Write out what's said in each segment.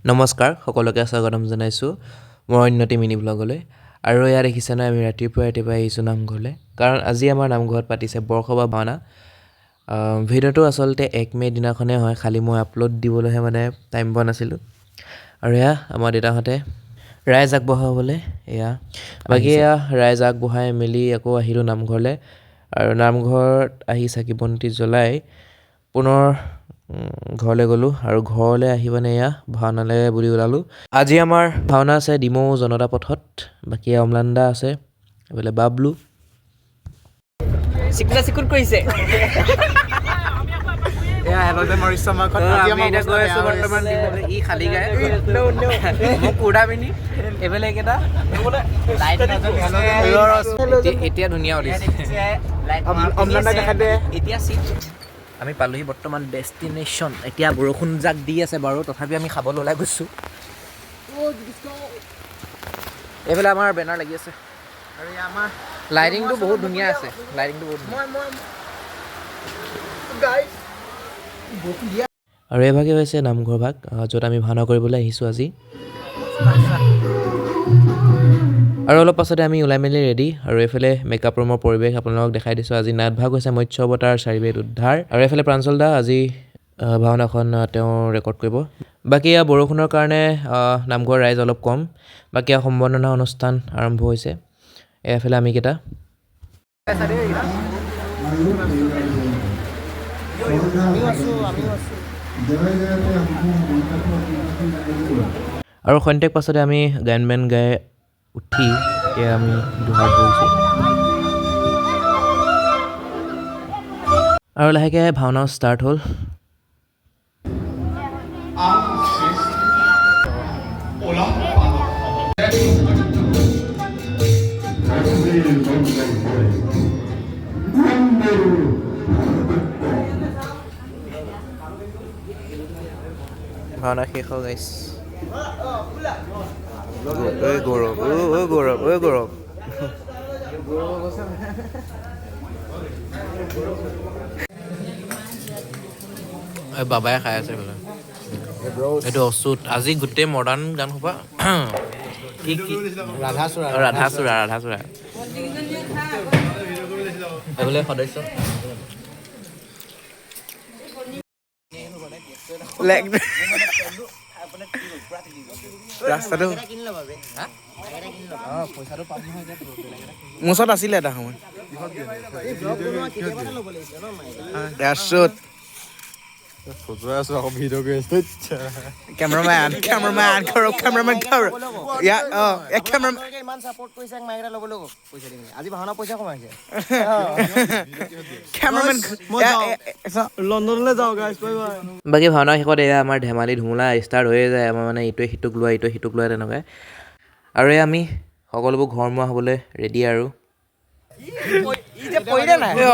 নমস্কাৰ সকলোকে স্বাগতম জনাইছোঁ মোৰ অন্যটি মিনি ব্লগলৈ আৰু এয়া দেখিছে নহয় আমি ৰাতিপুৱা আহিছোঁ নামঘৰলৈ কাৰণ আজি আমাৰ নামঘৰত পাতিছে বৰসভা ভাওনা ভিডিঅ'টো আচলতে 1 মে' দিনাখনে হয় খালি মই আপলোড দিবলৈহে মানে টাইম পোৱা নাছিলোঁ আৰু এয়া আমাৰ দেউতাহঁতে ৰাইজ আগবঢ়াবলৈ এয়া বাকী এয়া ৰাইজ আগবঢ়াই মেলি আকৌ আহিলোঁ নামঘৰলৈ আৰু নামঘৰত আহি চাকি বন্তি জ্বলাই পুনৰ ঘৰলৈ গ'লোঁ আৰু ঘৰলৈ আহি মানে এয়া ভাওনালৈ বুলি ওলালোঁ আজি আমাৰ ভাওনা আছে ডিমৌ জনতা পথত বাকী অমলান্দা আছে এইফালে বাবলু চিকুনা চিকুট কৰিছে এয়া হেলতে মৰিছ মাকত আমি এতিয়া গৈ আছোঁ বৰ্তমান ডিমৌলৈ ই খালী গায় মোক কুৰ্তা পিন্ধি এইফালে এইকেইটা এতিয়া ধুনীয়া উঠিছে অমলান্দা দেখা দে এতিয়া চিট আমি পালোহি বৰ্তমান ডেষ্টিনেশ্যন এতিয়া বৰষুণ জাক দি আছে বাৰু তথাপি আমি খাবলৈ ওলাই গৈছোঁ এইফালে আমাৰ বেনাৰ লাগি আছে আৰু আমাৰ লাইটিংটো বহুত ধুনীয়া আছে লাইটিংটো বহুত ধুনীয়া আৰু এইভাগে হৈছে নামঘৰ ভাগ য'ত আমি ভাওনা কৰিবলৈ আহিছোঁ আজি আৰু অলপ পাছতে আমি ওলাই মেলি ৰেডি আৰু এইফালে মেকআপ ৰুমৰ পৰিৱেশ আপোনালোকক দেখাই দিছোঁ আজি নাট ভাগ হৈছে মৎস্য অৱতাৰ চাৰিবেদ উদ্ধাৰ আৰু এইফালে প্ৰাঞ্জল দা আজি ভাওনাখন তেওঁ ৰেকৰ্ড কৰিব বাকী এয়া বৰষুণৰ কাৰণে নামঘৰ ৰাইজ অলপ কম বাকী এয়া সম্বৰ্ধনা অনুষ্ঠান আৰম্ভ হৈছে এইফালে আমিকেইটা আৰু খন্তেক পাছতে আমি গায়ন বেন গাই উঠি এয়া আমি দুহাত বহিছোঁ আৰু লাহেকৈ ভাওনাও ষ্টাৰ্ট হ'ল ভাওনা শেষ হ'ল গাইছ ঐ গৌৰৱ বাবাই খাই আছে বোলে এইটো অচুত আজি গোটেই মডাৰ্ণ গান সোপা কি কি ৰাধাচূড়া এইবোলে সদস্য ৰাস্তাটো মোৰ ওচৰত আছিলে এটা সময় কেমেৰামেন ইমান সাপোৰ্ট কৰিছে মাইৰা ল'বলৈ পইচা দি আজি ভাওনা পইচা কমাইছে লণ্ডনলৈ যাওঁ গাইছ বাই বাই বাকী ভাওনা শেষত এয়া আমাৰ ধেমালি ধুমুলা ষ্টাৰ্ট হৈয়ে যায় আমাৰ মানে ইটোৱে সিটোক লোৱা তেনেকুৱাই আৰু এই আমি সকলোবোৰ ঘৰমুৱা হ'বলৈ ৰেডি আৰু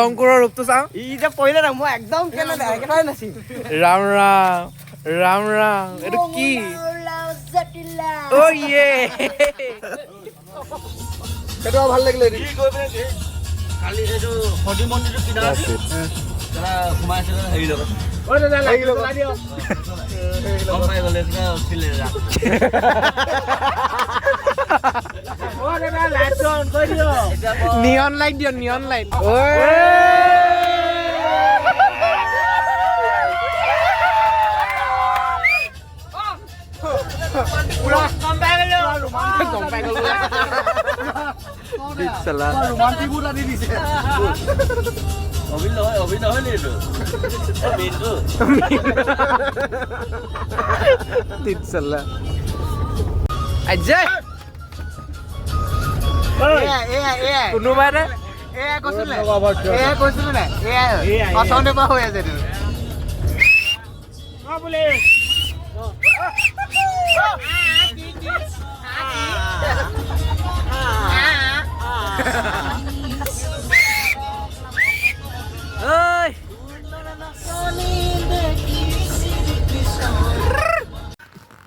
অংকুৰৰ ৰূপটো চাওঁ মই একদম কেনেকৈ নাছিল ৰাম এইটো কি সেইটো ভাল লাগিলে কালি এইটো সতি মন্দিৰটো কিনাৰত সোমাই আছে হেৰি লগত গম পাই গ'লে নিয়ন লাইট দিয় নিয়ন লাইট কোনোবাই কৈছিলো নাই পচন্দ পৰা হৈ আছে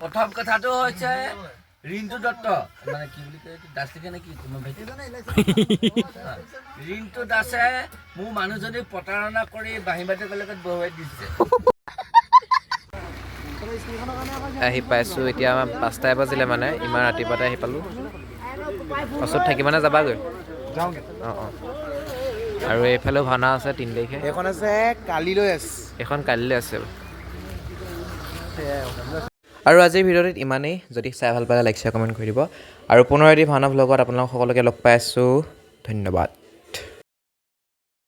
প্ৰথম কথাটো হৈছে ৰিণ্টু দত্ত মানে কি বুলি কয় দাসটিকে নে কি তোমাৰ ভাইটি ৰিণ্টু দাসে মোৰ মানুহজনীক প্ৰতাৰণা কৰি বাঁহী বাটিকৰ লগত বহুৱাই দিছে আহি পাইছোঁ এতিয়া আমাৰ 5টাই বাজিলে মানে ইমান ৰাতিপুৱাতে আহি পালোঁ পাছত থাকিবানে যাবাগৈ অঁ অঁ আৰু এইফালেও ভাওনা আছে 3 তাৰিখে এইখন আছে কালিলৈ আছে এইখন কালিলৈ আছে আৰু আজিৰ ভিডিঅ'টোত ইমানেই যদি চাই ভাল পালে লাইক শ্বেয়াৰ কমেণ্ট কৰি দিব আৰু পুনৰ এটি ভাওনা ভ্লগত আপোনালোক সকলোকে লগ পাই আছোঁ ধন্যবাদ